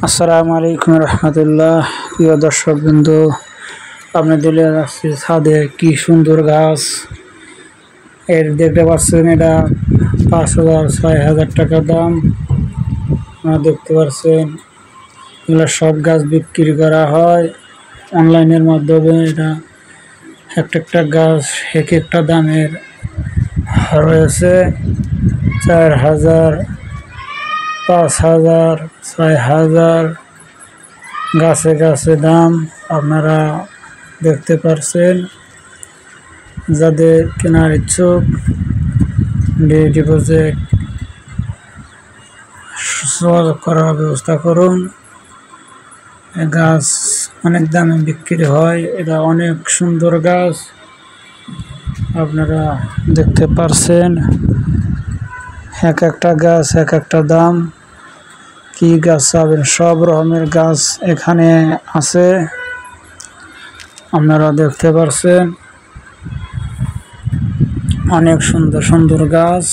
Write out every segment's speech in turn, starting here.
আসসালামু আলাইকুম রহমতুল্লাহ। প্রিয় দর্শক বিন্দু, আপনাদের আসছে ছাদে কি সুন্দর গাছ। এর দেখতে পাচ্ছেন এটা 5,000-6,000 টাকা দাম। আপনারা দেখতে পাচ্ছেন এগুলো সব গাছ বিক্রি করা হয় অনলাইনের মাধ্যমে। এটা একটা গাছ এক একটা দামের রয়েছে। 4,000, 5,000, 6,000 গাছে গাছে দাম আপনারা দেখতে পারছেন। যাদের কেনার ইচ্ছুক ডিপোজিট করার ব্যবস্থা করুন। গাছ অনেক দামে বিক্রি হয়। এটা অনেক সুন্দর গাছ, আপনারা দেখতে পারছেন। এক একটা গাছ এক একটা দাম। কি গাছ চাবেন সব রকমের গাছ এখানে আছে, আপনারা দেখতে পারছেন। অনেক সুন্দর সুন্দর গাছ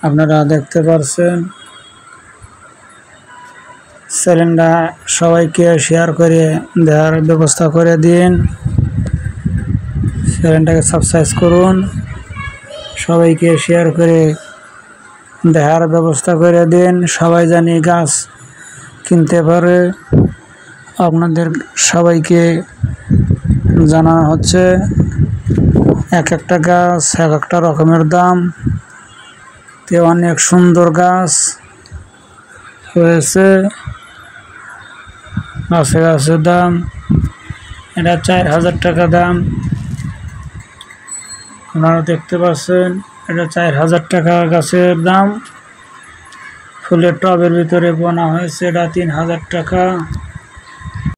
আপনারা দেখতে পারছেন। চ্যানেলটা সবাইকে শেয়ার করে দেওয়ার ব্যবস্থা করে দিন। চ্যানেলটাকে সাবস্ক্রাইব করুন, সবাইকে শেয়ার করে দেখার ব্যবস্থা করে দিন। সবাই জানি গাছ কিনতে পারে। আপনাদের সবাইকে জানানো হচ্ছে এক একটা গাছ এক একটা রকমের দাম। তে অনেক সুন্দর গাছ হয়েছে। গাছে গাছে দাম। এটা 4,000 টাকা দাম, আপনারা দেখতে পাচ্ছেন। এটা 4,000 টাকা গাছের দাম। ফুলের টবের ভিতরে বোনা হয়েছে, এটা 3,000 টাকা।